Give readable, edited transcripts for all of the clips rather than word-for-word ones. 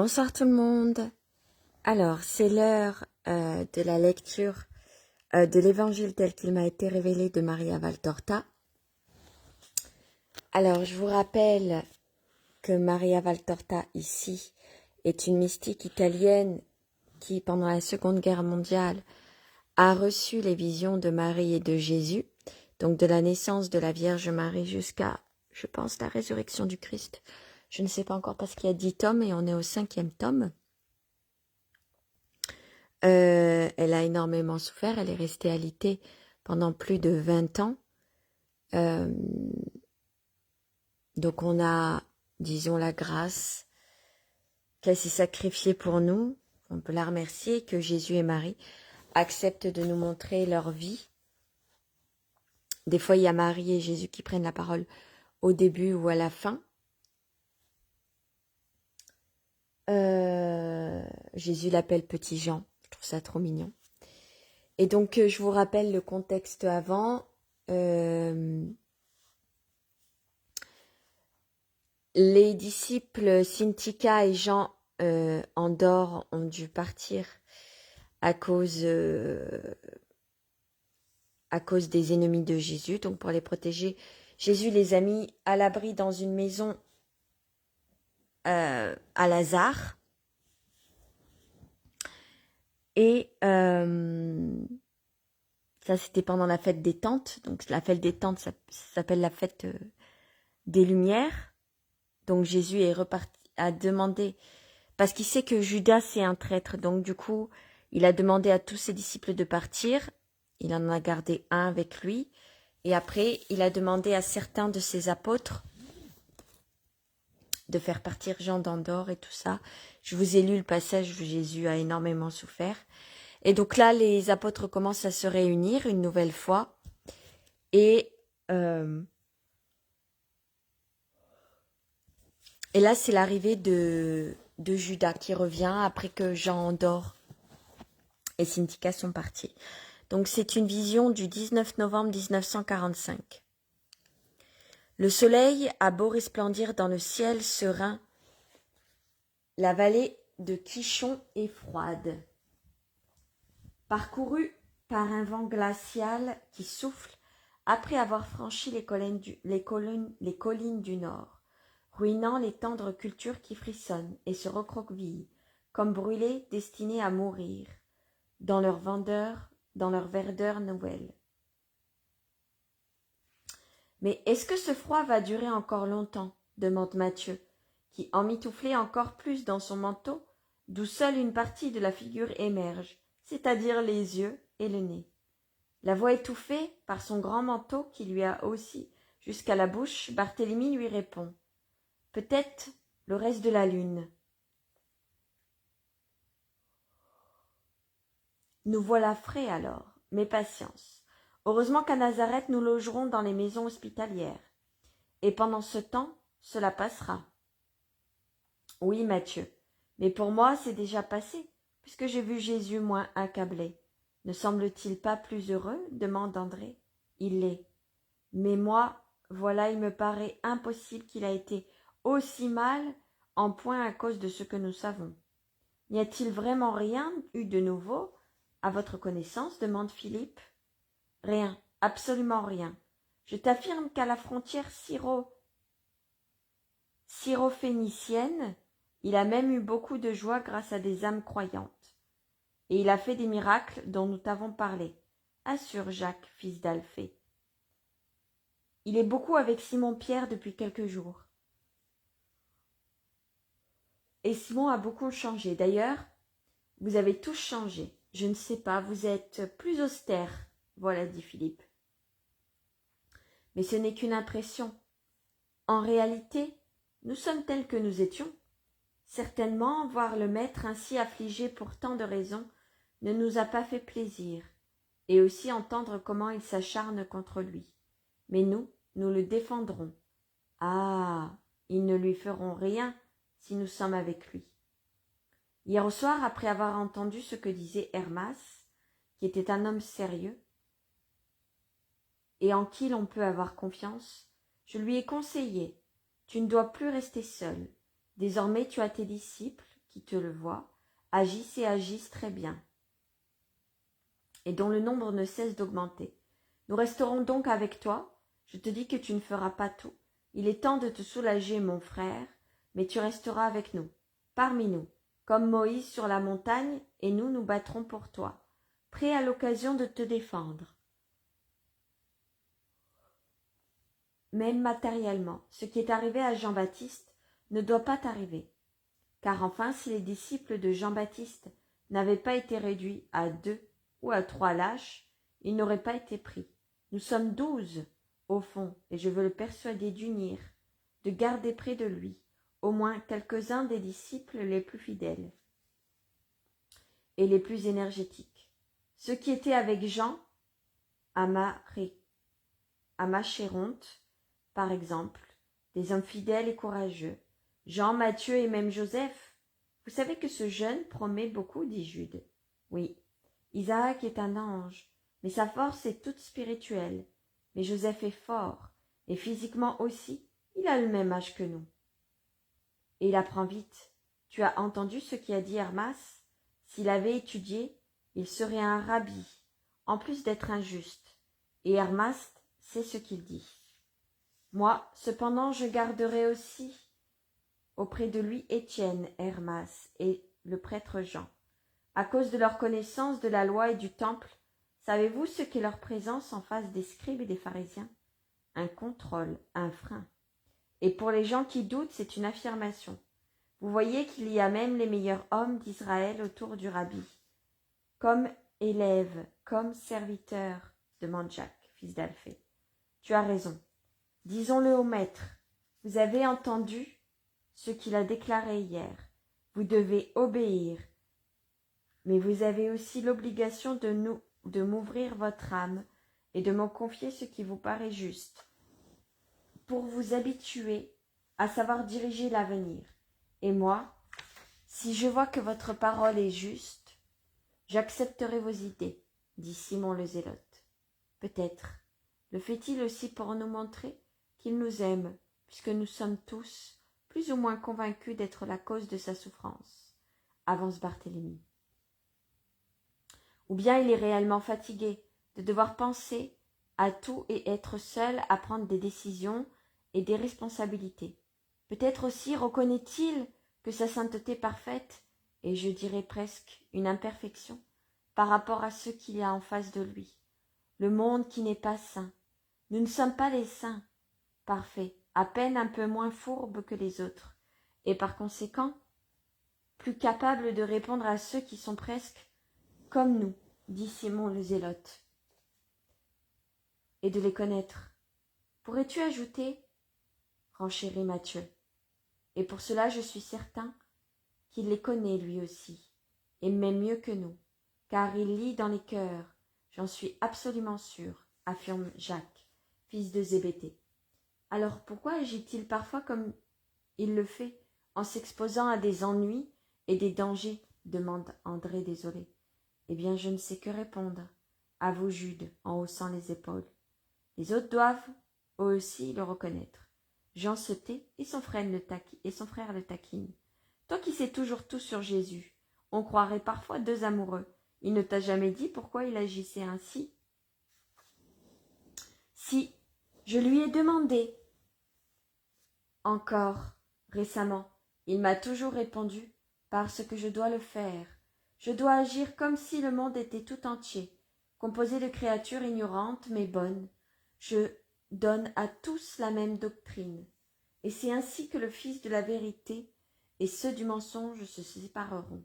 Bonsoir tout le monde. Alors, c'est l'heure de la lecture de l'évangile tel qu'il m'a été révélé de Maria Valtorta. Alors, je vous rappelle que Maria Valtorta, ici, est une mystique italienne qui, pendant la Seconde Guerre mondiale, a reçu les visions de Marie et de Jésus, donc de la naissance de la Vierge Marie jusqu'à, je pense, la résurrection du Christ. Je ne sais pas encore parce qu'il y a 10 tomes et on est au 5e tome. Elle a énormément souffert, elle est restée alitée pendant plus de 20 ans. Donc on a, disons, la grâce qu'elle s'est sacrifiée pour nous. On peut la remercier, que Jésus et Marie acceptent de nous montrer leur vie. Des fois, il y a Marie et Jésus qui prennent la parole au début ou à la fin. Jésus l'appelle Petit Jean, je trouve ça trop mignon. Et donc, je vous rappelle le contexte avant. Les disciples Syntycha et Jean Andor ont dû partir à cause des ennemis de Jésus. Donc, pour les protéger, Jésus les a mis à l'abri dans une maison à Lazare. Et ça, c'était pendant la fête des tentes. Donc, la fête des tentes, ça s'appelle la fête des Lumières. Donc, Jésus est reparti, a demandé, parce qu'il sait que Judas, c'est un traître. Donc, du coup, il a demandé à tous ses disciples de partir. Il en a gardé un avec lui. Et après, il a demandé à certains de ses apôtres de faire partir Jean d'Andorre et tout ça. Je vous ai lu le passage où Jésus a énormément souffert. Et donc là, les apôtres commencent à se réunir une nouvelle fois. Et là, c'est l'arrivée de Judas qui revient après que Jean Andorre et Syntycha sont partis. Donc c'est une vision du 19 novembre 1945. Le soleil a beau resplendir dans le ciel serein, la vallée de Quichon est froide. Parcourue par un vent glacial qui souffle après avoir franchi les collines du nord, ruinant les tendres cultures qui frissonnent et se recroquevillent, comme brûlées destinées à mourir, dans leur verdeur nouvelle. Mais est-ce que ce froid va durer encore longtemps demande Matthieu, qui, emmitouflé encore plus dans son manteau, d'où seule une partie de la figure émerge, c'est-à-dire les yeux et le nez. La voix étouffée par son grand manteau qui lui a aussi jusqu'à la bouche, Barthélemy lui répond « Peut-être le reste de la lune. » Nous voilà frais alors, mais patience. Heureusement qu'à Nazareth nous logerons dans les maisons hospitalières. Et pendant ce temps, cela passera. Oui, Matthieu, mais pour moi c'est déjà passé, puisque j'ai vu Jésus moins accablé. Ne semble-t-il pas plus heureux demande André. Il l'est. Mais moi, voilà, il me paraît impossible qu'il a été aussi mal en point à cause de ce que nous savons. N'y a-t-il vraiment rien eu de nouveau à votre connaissance demande Philippe. Rien, absolument rien. Je t'affirme qu'à la frontière syrophénicienne, il a même eu beaucoup de joie grâce à des âmes croyantes. Et il a fait des miracles dont nous t'avons parlé. Assure Jacques, fils d'Alphée. Il est beaucoup avec Simon-Pierre depuis quelques jours. Et Simon a beaucoup changé. D'ailleurs, vous avez tous changé. Je ne sais pas, vous êtes plus austère. Voilà, dit Philippe. Mais ce n'est qu'une impression. En réalité, nous sommes tels que nous étions. Certainement, voir le maître ainsi affligé pour tant de raisons ne nous a pas fait plaisir, et aussi entendre comment il s'acharne contre lui. Mais nous le défendrons. Ah, ils ne lui feront rien si nous sommes avec lui. Hier au soir, après avoir entendu ce que disait Hermas, qui était un homme sérieux, et en qui l'on peut avoir confiance, je lui ai conseillé, tu ne dois plus rester seul. Désormais tu as tes disciples, qui te le voient, agissent et agissent très bien, et dont le nombre ne cesse d'augmenter. Nous resterons donc avec toi. Je te dis que tu ne feras pas tout. Il est temps de te soulager, mon frère, mais tu resteras avec nous, parmi nous, comme Moïse sur la montagne, et nous nous battrons pour toi, prêts à l'occasion de te défendre. Même matériellement, ce qui est arrivé à Jean-Baptiste ne doit pas t'arriver. Car enfin, si les disciples de Jean-Baptiste n'avaient pas été réduits à 2 ou à 3 lâches, ils n'auraient pas été pris. Nous sommes 12, au fond, et je veux le persuader d'unir, de garder près de lui, au moins quelques-uns des disciples les plus fidèles et les plus énergétiques. Ceux qui étaient avec Jean, à Machéronte, par exemple, des hommes fidèles et courageux, Jean, Matthieu et même Joseph. Vous savez que ce jeune promet beaucoup, dit Jude. Oui, Isaac est un ange, mais sa force est toute spirituelle. Mais Joseph est fort, et physiquement aussi, il a le même âge que nous. Et il apprend vite. Tu as entendu ce qu'a dit Hermas? S'il avait étudié, il serait un rabbi, en plus d'être injuste. Et Hermas sait ce qu'il dit. Moi, cependant, je garderai aussi auprès de lui Étienne, Hermas et le prêtre Jean. À cause de leur connaissance de la loi et du temple, savez-vous ce qu'est leur présence en face des scribes et des pharisiens? Un contrôle, un frein. Et pour les gens qui doutent, c'est une affirmation. Vous voyez qu'il y a même les meilleurs hommes d'Israël autour du rabbi. Comme élève, comme serviteur, demande Jacques, fils d'Alphée. Tu as raison. Disons-le au maître. Vous avez entendu ce qu'il a déclaré hier. Vous devez obéir. Mais vous avez aussi l'obligation de m'ouvrir votre âme et de me confier ce qui vous paraît juste, pour vous habituer à savoir diriger l'avenir. Et moi, si je vois que votre parole est juste, j'accepterai vos idées, dit Simon le Zélote. Peut-être le fait-il aussi pour nous montrer qu'il nous aime, puisque nous sommes tous plus ou moins convaincus d'être la cause de sa souffrance, avance Barthélemy. Ou bien il est réellement fatigué de devoir penser à tout et être seul à prendre des décisions et des responsabilités. Peut-être aussi reconnaît-il que sa sainteté parfaite est, je dirais presque, une imperfection par rapport à ce qu'il y a en face de lui, le monde qui n'est pas saint. Nous ne sommes pas les saints parfaits, à peine un peu moins fourbes que les autres, et par conséquent plus capables de répondre à ceux qui sont presque comme nous, dit Simon le Zélote, et de les connaître. Pourrais-tu ajouter, renchérit Matthieu, et pour cela je suis certain qu'il les connaît lui aussi, et même mieux que nous, car il lit dans les cœurs, j'en suis absolument sûr, affirme Jacques, fils de Zébédée. Alors pourquoi agit-il parfois comme il le fait, en s'exposant à des ennuis et des dangers, demande André désolé. Eh bien, je ne sais que répondre, avoue Jude en haussant les épaules. Les autres doivent, eux aussi, le reconnaître. Jean se tait et son frère le taquine. Toi qui sais toujours tout sur Jésus, on croirait parfois deux amoureux. Il ne t'a jamais dit pourquoi il agissait ainsi? Si, je lui ai demandé. Encore, récemment, il m'a toujours répondu, parce que je dois le faire. Je dois agir comme si le monde était tout entier, composé de créatures ignorantes mais bonnes. Je donne à tous la même doctrine. Et c'est ainsi que le fils de la vérité et ceux du mensonge se sépareront.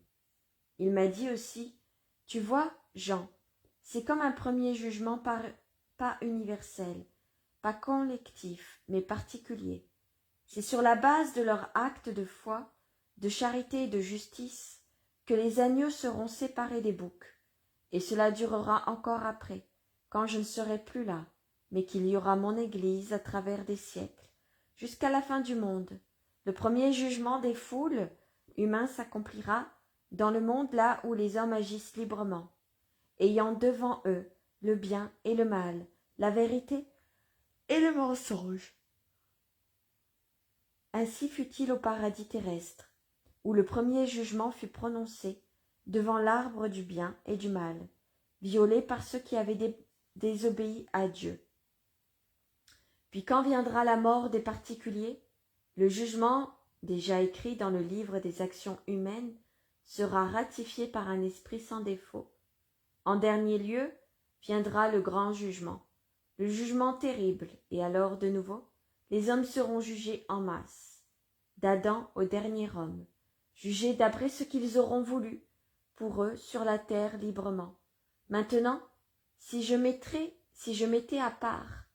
Il m'a dit aussi, tu vois, Jean, c'est comme un premier jugement pas universel, pas collectif, mais particulier. C'est sur la base de leurs actes de foi, de charité et de justice que les agneaux seront séparés des boucs, et cela durera encore après, quand je ne serai plus là, mais qu'il y aura mon Église à travers des siècles, jusqu'à la fin du monde. Le premier jugement des foules humains s'accomplira dans le monde là où les hommes agissent librement, ayant devant eux le bien et le mal, la vérité et le mensonge. Ainsi fut-il au paradis terrestre. où le premier jugement fut prononcé, devant l'arbre du bien et du mal, violé par ceux qui avaient désobéi à Dieu. Puis quand viendra la mort des particuliers, le jugement, déjà écrit dans le livre des actions humaines, sera ratifié par un esprit sans défaut. En dernier lieu, viendra le grand jugement, le jugement terrible, et alors de nouveau, les hommes seront jugés en masse, d'Adam au dernier homme, jugés d'après ce qu'ils auront voulu, pour eux, sur la terre librement. Maintenant, si je mettais à part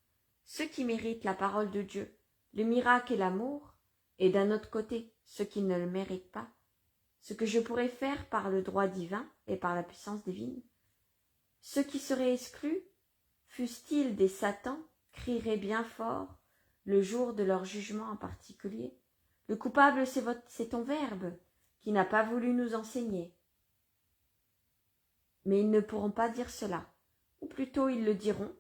ceux qui méritent la parole de Dieu, le miracle et l'amour, et d'un autre côté ceux qui ne le méritent pas, ce que je pourrais faire par le droit divin et par la puissance divine, ceux qui seraient exclus, fussent-ils des satans, crieraient bien fort le jour de leur jugement en particulier. Le coupable, c'est ton Verbe, qui n'a pas voulu nous enseigner. Mais ils ne pourront pas dire cela, ou plutôt ils le diront,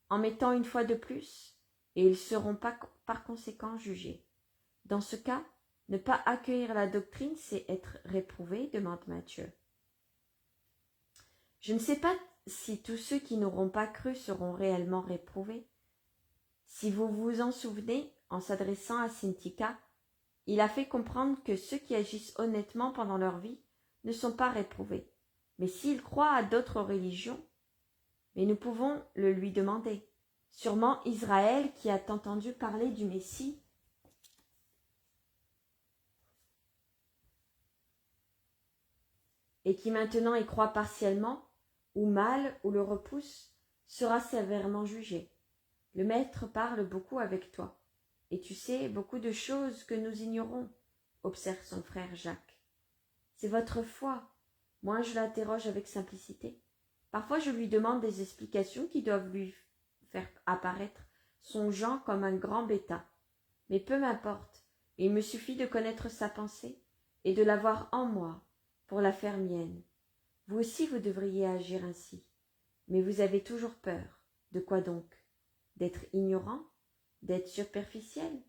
en mettant une fois de plus, et ils seront pas par conséquent jugés. Dans ce cas, ne pas accueillir la doctrine, c'est être réprouvé, demande Matthieu. Je ne sais pas si tous ceux qui n'auront pas cru seront réellement réprouvés. Si vous vous en souvenez, en s'adressant à Syntycha, il a fait comprendre que ceux qui agissent honnêtement pendant leur vie ne sont pas réprouvés. Mais s'ils croient à d'autres religions, mais nous pouvons le lui demander. Sûrement Israël, qui a entendu parler du Messie, et qui maintenant y croit partiellement, ou mal, ou le repousse, sera sévèrement jugé. Le Maître parle beaucoup avec toi, et tu sais beaucoup de choses que nous ignorons, observe son frère Jacques. C'est votre foi. Moi, je l'interroge avec simplicité. Parfois, je lui demande des explications qui doivent lui faire apparaître son Jean comme un grand bêta. Mais peu m'importe, il me suffit de connaître sa pensée et de l'avoir en moi pour la faire mienne. Vous aussi, vous devriez agir ainsi. Mais vous avez toujours peur. De quoi donc? D'être ignorant? D'être superficiel?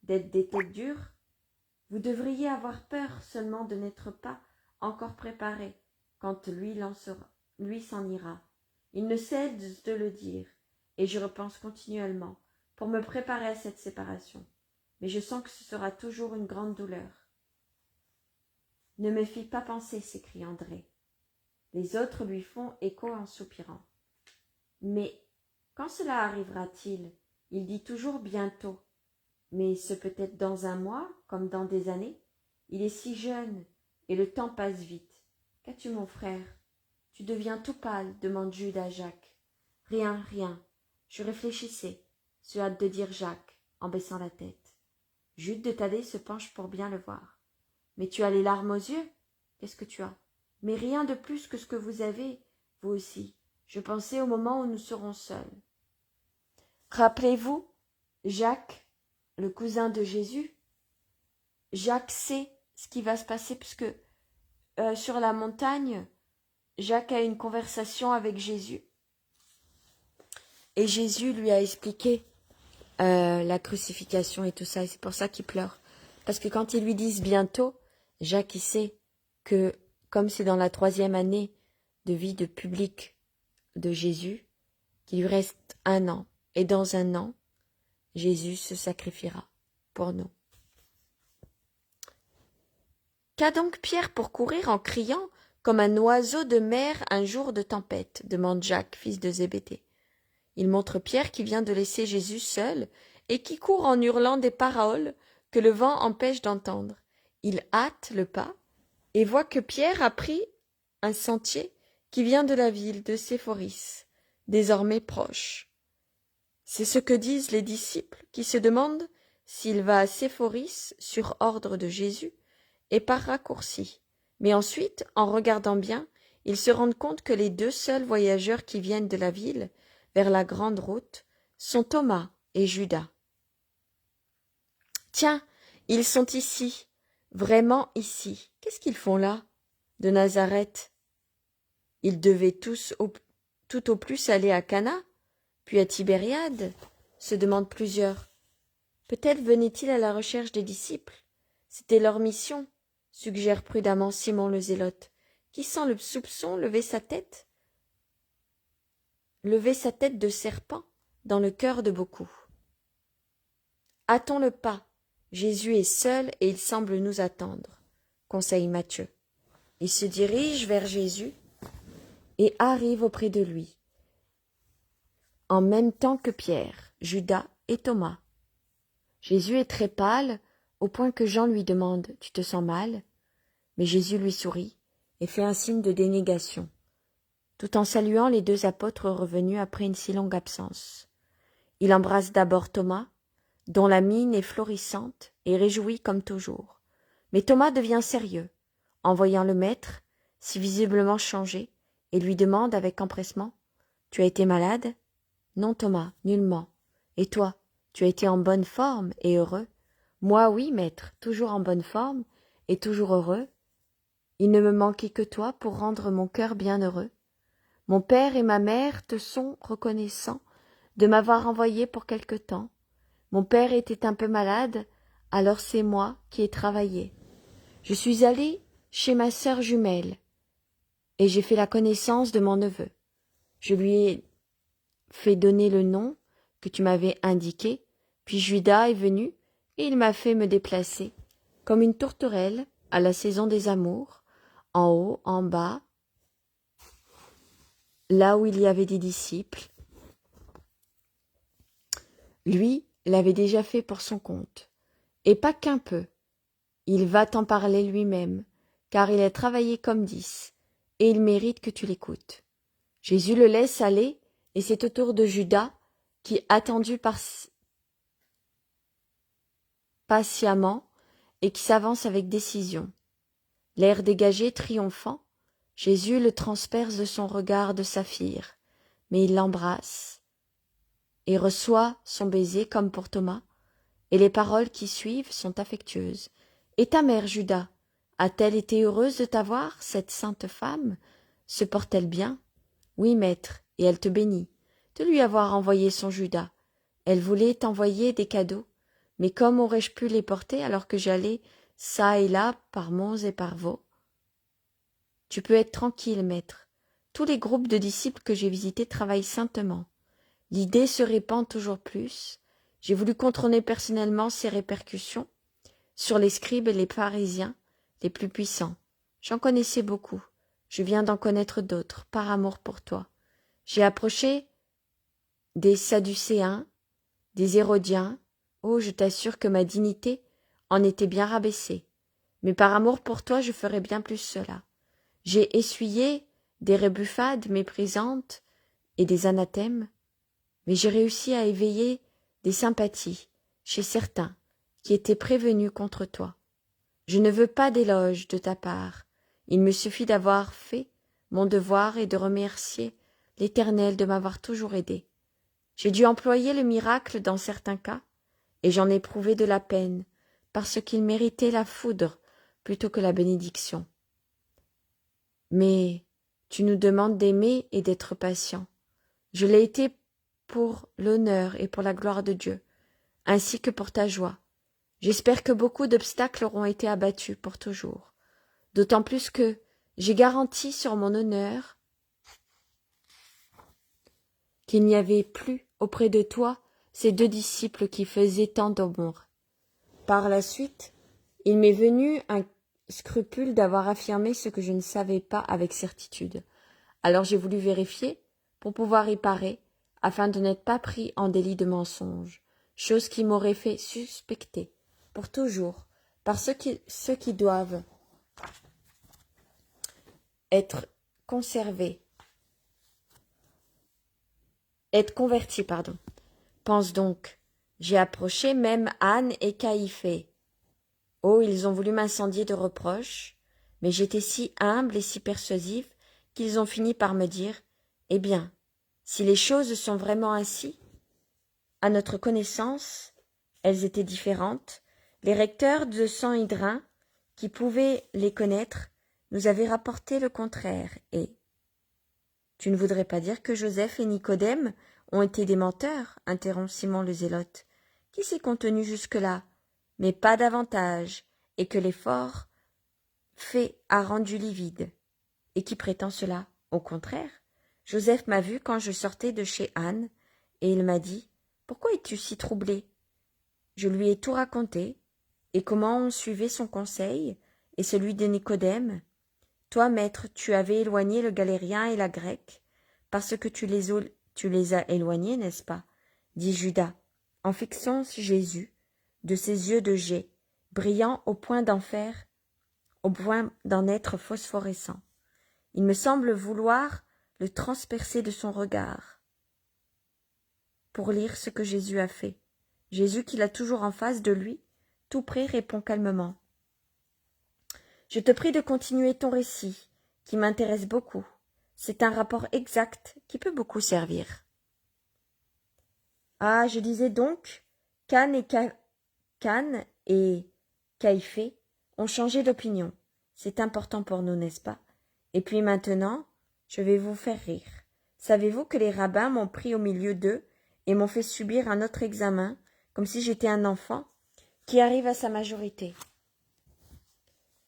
D'être des têtes dures? Vous devriez avoir peur seulement de n'être pas encore préparé quand lui s'en ira. Il ne cesse de le dire, et je repense continuellement pour me préparer à cette séparation. Mais je sens que ce sera toujours une grande douleur. Ne me fie pas penser, s'écrie André. Les autres lui font écho en soupirant. Mais quand cela arrivera-t-il? Il dit toujours bientôt. Mais ce peut être dans un mois, comme dans des années. Il est si jeune, et le temps passe vite. Qu'as-tu, mon frère? Tu deviens tout pâle, demande Jude à Jacques. Rien, rien. Je réfléchissais, se hâte de dire Jacques, en baissant la tête. Jude de Thaddée se penche pour bien le voir. Mais tu as les larmes aux yeux? Qu'est-ce que tu as? Mais rien de plus que ce que vous avez, vous aussi. Je pensais au moment où nous serons seuls. Rappelez-vous, Jacques, le cousin de Jésus, Jacques sait ce qui va se passer puisque sur la montagne, Jacques a une conversation avec Jésus. Et Jésus lui a expliqué la crucifixion et tout ça, et c'est pour ça qu'il pleure. Parce que quand ils lui disent bientôt, Jacques il sait que comme c'est dans la 3e année de vie de public de Jésus, qu'il lui reste 1 an. Et dans 1 an, Jésus se sacrifiera pour nous. Qu'a donc Pierre pour courir en criant comme un oiseau de mer un jour de tempête? Demande Jacques, fils de Zébédée. Il montre Pierre qui vient de laisser Jésus seul et qui court en hurlant des paroles que le vent empêche d'entendre. Il hâte le pas et voit que Pierre a pris un sentier qui vient de la ville de Séphoris, désormais proche. C'est ce que disent les disciples qui se demandent s'il va à Séphoris sur ordre de Jésus et par raccourci. Mais ensuite, en regardant bien, ils se rendent compte que les 2 seuls voyageurs qui viennent de la ville vers la grande route sont Thomas et Judas. Tiens, ils sont ici, vraiment ici. Qu'est-ce qu'ils font là, de Nazareth? Ils devaient tout au plus aller à Cana, puis à Tibériade, se demandent plusieurs. Peut-être venaient-ils à la recherche des disciples. C'était leur mission, suggère prudemment Simon le Zélote, qui sent le soupçon lever sa tête de serpent dans le cœur de beaucoup. Hâtons le pas, Jésus est seul et il semble nous attendre, conseille Matthieu. Il se dirige vers Jésus et arrive auprès de lui, en même temps que Pierre, Judas et Thomas. Jésus est très pâle, au point que Jean lui demande « Tu te sens mal ?» Mais Jésus lui sourit et fait un signe de dénégation, tout en saluant les deux apôtres revenus après une si longue absence. Il embrasse d'abord Thomas, dont la mine est florissante et réjouie comme toujours. Mais Thomas devient sérieux, en voyant le maître, si visiblement changé, et lui demande avec empressement « Tu as été malade ?»« Non, Thomas, nullement. Et toi, tu as été en bonne forme et heureux ?»« Moi, oui, maître, toujours en bonne forme et toujours heureux. Il ne me manquait que toi pour rendre mon cœur bien heureux. Mon père et ma mère te sont reconnaissants de m'avoir envoyé pour quelque temps. Mon père était un peu malade, alors c'est moi qui ai travaillé. Je suis allé chez ma sœur jumelle, et j'ai fait la connaissance de mon neveu. Je lui ai fait donner le nom que tu m'avais indiqué, puis Judas est venu, et il m'a fait me déplacer, comme une tourterelle à la saison des amours, en haut, en bas, là où il y avait des disciples. Lui l'avait déjà fait pour son compte, et pas qu'un peu. Il va t'en parler lui-même, car il a travaillé comme 10, et il mérite que tu l'écoutes. Jésus le laisse aller, et c'est au tour de Judas, qui, attendu patiemment, et qui s'avance avec décision. L'air dégagé, triomphant, Jésus le transperce de son regard de saphir, mais il l'embrasse, et reçoit son baiser comme pour Thomas, et les paroles qui suivent sont affectueuses. « Et ta mère, Judas, a-t-elle été heureuse de t'avoir, cette sainte femme? Se porte-t-elle bien? » ?»« Oui, maître, et elle te bénit de lui avoir envoyé son Judas. Elle voulait t'envoyer des cadeaux, mais comme aurais-je pu les porter alors que j'allais çà et là par Mons et par Vaux? Tu peux être tranquille, maître. Tous les groupes de disciples que j'ai visités travaillent saintement. L'idée se répand toujours plus. J'ai voulu contrôler personnellement ses répercussions sur les scribes et les pharisiens les plus puissants. J'en connaissais beaucoup. Je viens d'en connaître d'autres, par amour pour toi. J'ai approché des Sadducéens, des Hérodiens. Oh, je t'assure que ma dignité en était bien rabaissée. Mais par amour pour toi, je ferai bien plus cela. J'ai essuyé des rébuffades méprisantes et des anathèmes, mais j'ai réussi à éveiller des sympathies chez certains qui étaient prévenus contre toi. Je ne veux pas d'éloges de ta part. Il me suffit d'avoir fait mon devoir et de remercier l'Éternel de m'avoir toujours aidé. J'ai dû employer le miracle dans certains cas, et j'en ai prouvé de la peine, parce qu'il méritait la foudre plutôt que la bénédiction. Mais tu nous demandes d'aimer et d'être patient. Je l'ai été pour l'honneur et pour la gloire de Dieu, ainsi que pour ta joie. J'espère que beaucoup d'obstacles auront été abattus pour toujours, d'autant plus que j'ai garanti sur mon honneur qu'il n'y avait plus auprès de toi ces deux disciples qui faisaient tant d'ombre. Par la suite, il m'est venu un scrupule d'avoir affirmé ce que je ne savais pas avec certitude. Alors j'ai voulu vérifier pour pouvoir y parer, afin de n'être pas pris en délit de mensonge, chose qui m'aurait fait suspecter, pour toujours, par ceux qui doivent être convertis, Pense donc, j'ai approché même Anne et Caïphée. Oh, ils ont voulu m'incendier de reproches, mais j'étais si humble et si persuasive qu'ils ont fini par me dire « Eh bien, si les choses sont vraiment ainsi, à notre connaissance, elles étaient différentes. Les recteurs de Sanhédrin, qui pouvaient les connaître, nous avaient rapporté le contraire, et… » « Tu ne voudrais pas dire que Joseph et Nicodème ont été des menteurs, interrompt Simon le Zélote, qui s'est contenu jusque-là, mais pas davantage, et que les forts fait a rendu livide. Et qui prétend cela? Au contraire, Joseph m'a vu quand je sortais de chez Anne, et il m'a dit « Pourquoi es-tu si troublé ?» Je lui ai tout raconté, et comment on suivait son conseil, et celui de Nicodème. Toi, maître, tu avais éloigné le galérien et la grecque, parce que tu les as éloignés, n'est-ce pas? Dit Judas, en fixant Jésus de ses yeux de jet, brillants au point d'en être phosphorescents. Il me semble vouloir le transpercer de son regard pour lire ce que Jésus a fait. Jésus, qui l'a toujours en face de lui, tout près, répond calmement. Je te prie de continuer ton récit, qui m'intéresse beaucoup. C'est un rapport exact qui peut beaucoup servir. Ah, je disais donc, Cannes et Caïphée ont changé d'opinion. C'est important pour nous, n'est-ce pas? Et puis maintenant, je vais vous faire rire. Savez-vous que les rabbins m'ont pris au milieu d'eux et m'ont fait subir un autre examen, comme si j'étais un enfant qui arrive à sa majorité?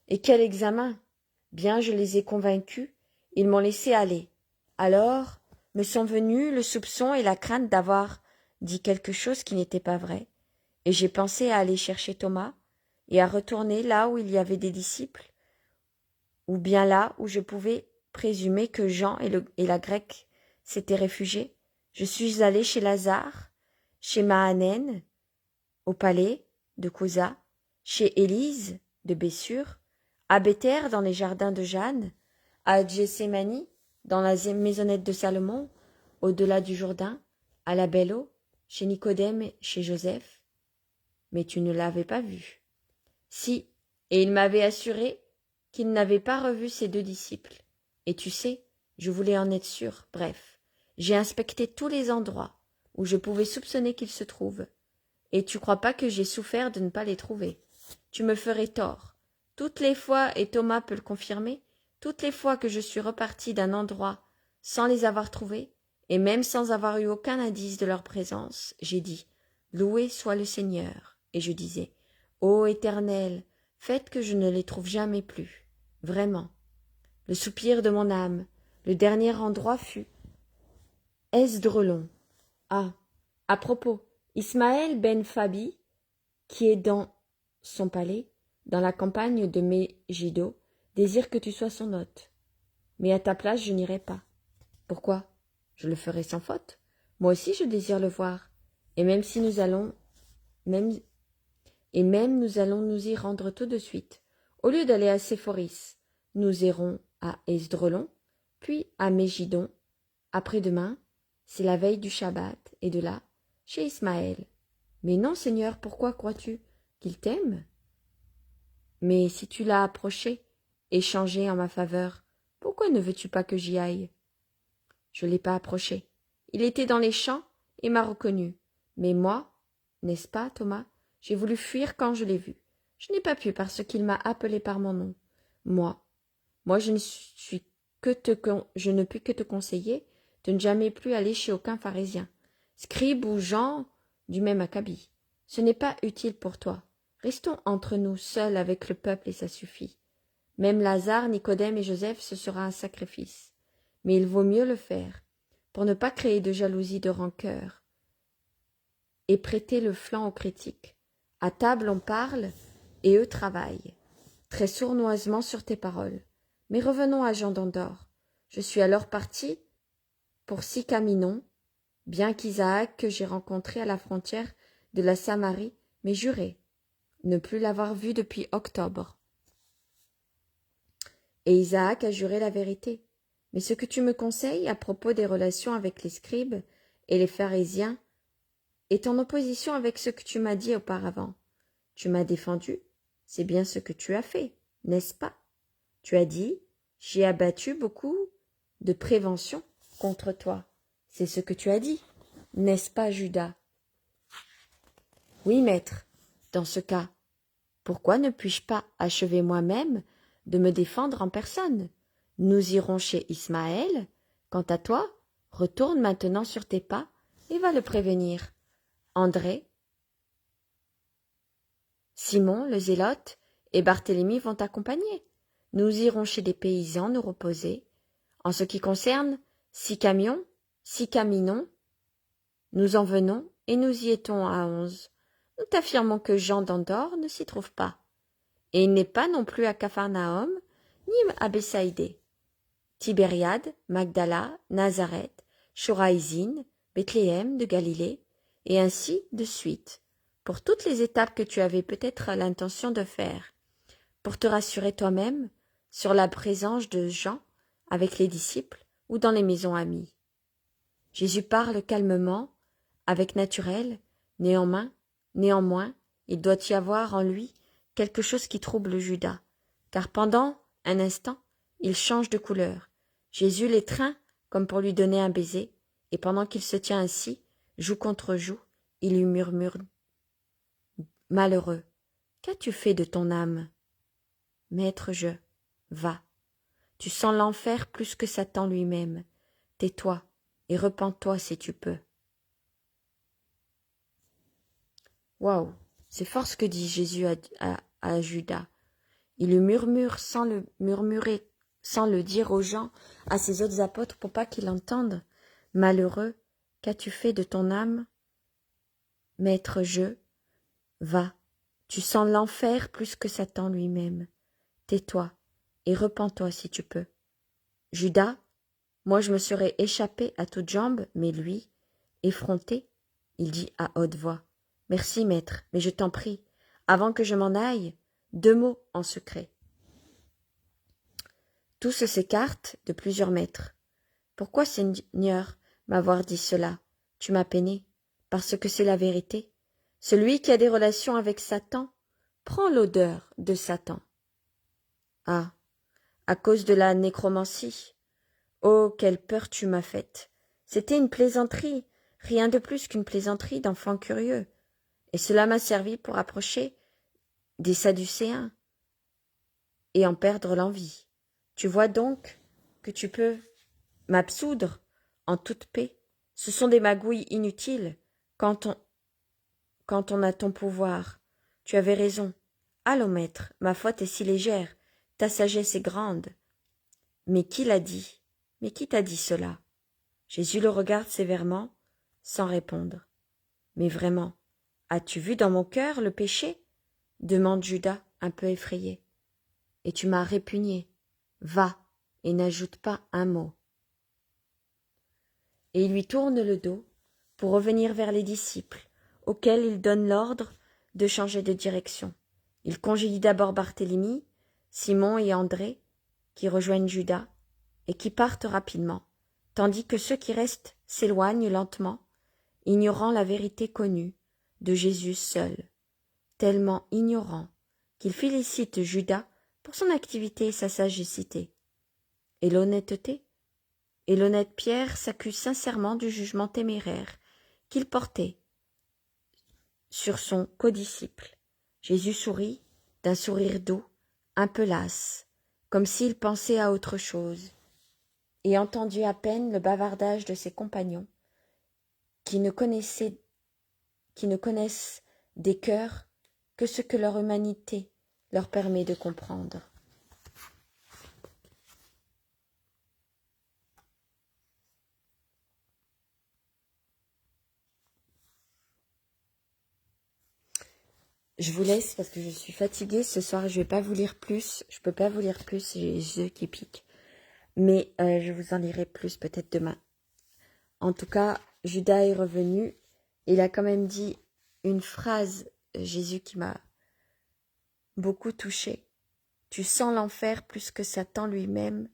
Et quel examen? Bien, je les ai convaincus, ils m'ont laissé aller. Alors me sont venus le soupçon et la crainte d'avoir dit quelque chose qui n'était pas vrai, et j'ai pensé à aller chercher Thomas et à retourner là où il y avait des disciples, ou bien là où je pouvais présumer que Jean et la grecque s'étaient réfugiés. Je suis allé chez Lazare, chez Mahanen, au palais de Couza, chez Élise de Bessure, à Béthère dans les jardins de Jeanne, à Gethsémani dans la maisonnette de Salomon, au-delà du Jourdain, à la Belle Eau, chez Nicodème et chez Joseph. Mais tu ne l'avais pas vu. Si, et il m'avait assuré qu'il n'avait pas revu ses deux disciples. Et tu sais, je voulais en être sûr. Bref, j'ai inspecté tous les endroits où je pouvais soupçonner qu'ils se trouvent. Et tu crois pas que j'ai souffert de ne pas les trouver. Tu me ferais tort. Toutes les fois, et Thomas peut le confirmer, toutes les fois que je suis reparti d'un endroit sans les avoir trouvés, et même sans avoir eu aucun indice de leur présence, j'ai dit « Loué soit le Seigneur !» Et je disais « Ô Éternel, faites que je ne les trouve jamais plus. » Vraiment. Le soupir de mon âme, le dernier endroit fut Esdrelon. Ah, à propos, Ismaël ben Fabi, qui est dans son palais, dans la campagne de Megiddo, désire que tu sois son hôte. Mais à ta place, je n'irai pas. Pourquoi? Je le ferai sans faute. Moi aussi, je désire le voir. Et même si nous allons, nous allons nous y rendre tout de suite. Au lieu d'aller à Séphoris, nous irons à Esdrelon, puis à Mégidon. Après-demain, c'est la veille du Shabbat, et de là, chez Ismaël. Mais non, Seigneur, pourquoi crois-tu qu'il t'aime? Mais si tu l'as approché et changé en ma faveur, pourquoi ne veux-tu pas que j'y aille? Je ne l'ai pas approché. Il était dans les champs et m'a reconnu. Mais moi, n'est-ce pas, Thomas, j'ai voulu fuir quand je l'ai vu. Je n'ai pas pu parce qu'il m'a appelé par mon nom. Moi, je ne puis que te conseiller de ne jamais plus aller chez aucun pharisien, scribe ou Jean du même acabit. Ce n'est pas utile pour toi. Restons entre nous seuls avec le peuple et ça suffit. Même Lazare, Nicodème et Joseph, ce sera un sacrifice. Mais il vaut mieux le faire, pour ne pas créer de jalousie, de rancœur, et prêter le flanc aux critiques. À table on parle, et eux travaillent, très sournoisement sur tes paroles. Mais revenons à Jean d'Andorre. Je suis alors parti pour Sicaminon, bien qu'Isaac, que j'ai rencontré à la frontière de la Samarie, m'ait juré ne plus l'avoir vu depuis octobre. Et Isaac a juré la vérité. Mais ce que tu me conseilles à propos des relations avec les scribes et les pharisiens est en opposition avec ce que tu m'as dit auparavant. Tu m'as défendu, c'est bien ce que tu as fait, n'est-ce pas? Tu as dit, j'ai abattu beaucoup de prévention contre toi. C'est ce que tu as dit, n'est-ce pas, Judas? Oui, maître. Dans ce cas, pourquoi ne puis-je pas achever moi-même de me défendre en personne? Nous irons chez Ismaël. Quant à toi, retourne maintenant sur tes pas et va le prévenir. André, Simon, le zélote, et Barthélemy vont t'accompagner. nous irons chez des paysans nous reposer. En ce qui concerne 6 camions, 6 caminons, nous en venons et nous y étons à 11. Nous t'affirmons que Jean d'Andorre ne s'y trouve pas. Et il n'est pas non plus à Capharnaüm, ni à Bethsaïdée. Tibériade, Magdala, Nazareth, Choraïzine, Bethléem de Galilée, et ainsi de suite, pour toutes les étapes que tu avais peut-être l'intention de faire, pour te rassurer toi-même sur la présence de Jean avec les disciples ou dans les maisons amies. Jésus parle calmement, avec naturel, néanmoins, il doit y avoir en lui quelque chose qui trouble Judas, car pendant un instant, il change de couleur. Jésus l'étreint comme pour lui donner un baiser, et pendant qu'il se tient ainsi, joue contre joue, il lui murmure « Malheureux, qu'as-tu fait de ton âme ?»« Maître, va. Tu sens l'enfer plus que Satan lui-même. Tais-toi et repens-toi si tu peux. » Waouh, c'est fort ce que dit Jésus à Judas. Il lui murmure sans le murmurer, sans le dire aux gens, à ses autres apôtres pour pas qu'ils l'entendent. Malheureux, qu'as-tu fait de ton âme? Maître, va. Tu sens l'enfer plus que Satan lui-même. Tais-toi et repens-toi si tu peux. Judas, moi je me serais échappé à toutes jambes, mais lui, effronté, il dit à haute voix, « Merci, maître, mais je t'en prie, avant que je m'en aille, 2 mots en secret. » Tous s'écartent de plusieurs mètres. « Pourquoi, Seigneur, m'avoir dit cela? Tu m'as peiné, parce que c'est la vérité. Celui qui a des relations avec Satan prend l'odeur de Satan. » Ah, à cause de la nécromancie. Oh, quelle peur tu m'as faite. C'était une plaisanterie, rien de plus qu'une plaisanterie d'enfant curieux. Et cela m'a servi pour approcher des Sadducéens et en perdre l'envie. Tu vois donc que tu peux m'absoudre en toute paix. Ce sont des magouilles inutiles quand on a ton pouvoir. Tu avais raison. Allons, maître, ma faute est si légère, ta sagesse est grande. Mais qui l'a dit? Mais qui t'a dit cela? Jésus le regarde sévèrement, sans répondre. Mais vraiment, as-tu vu dans mon cœur le péché? Demande Judas, un peu effrayé. Et tu m'as répugné. Va, et n'ajoute pas un mot. Et il lui tourne le dos pour revenir vers les disciples, auxquels il donne l'ordre de changer de direction. Il congédie d'abord Barthélemy, Simon et André, qui rejoignent Judas, et qui partent rapidement, tandis que ceux qui restent s'éloignent lentement, ignorant la vérité connue de Jésus seul, tellement ignorant qu'il félicite Judas pour son activité et sa sagacité. Et l'honnête Pierre s'accuse sincèrement du jugement téméraire qu'il portait sur son codisciple. Jésus sourit d'un sourire doux, un peu lasse, comme s'il pensait à autre chose, et entendit à peine le bavardage de ses compagnons, qui ne connaissent des cœurs que ce que leur humanité leur permet de comprendre. Je vous laisse parce que je suis fatiguée ce soir. Je vais pas vous lire plus. Je peux pas vous lire plus. J'ai les yeux qui piquent. Mais je vous en lirai plus peut-être demain. En tout cas, Judas est revenu. Il a quand même dit une phrase, Jésus, qui m'a beaucoup touchée. Tu sens l'enfer plus que Satan lui-même.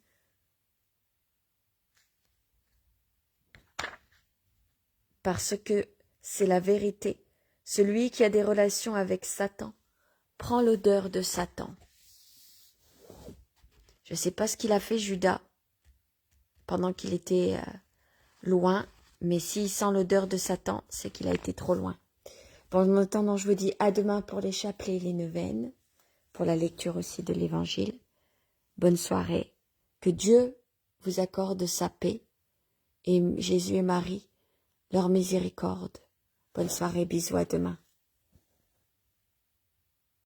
Parce que c'est la vérité. Celui qui a des relations avec Satan prend l'odeur de Satan. Je ne sais pas ce qu'il a fait Judas pendant qu'il était loin, mais s'il sent l'odeur de Satan, c'est qu'il a été trop loin. Pendant attendant, je vous dis à demain pour les chapelets et les neuvaines, pour la lecture aussi de l'Évangile. Bonne soirée. Que Dieu vous accorde sa paix et Jésus et Marie leur miséricorde. Bonne soirée, bisous, à demain.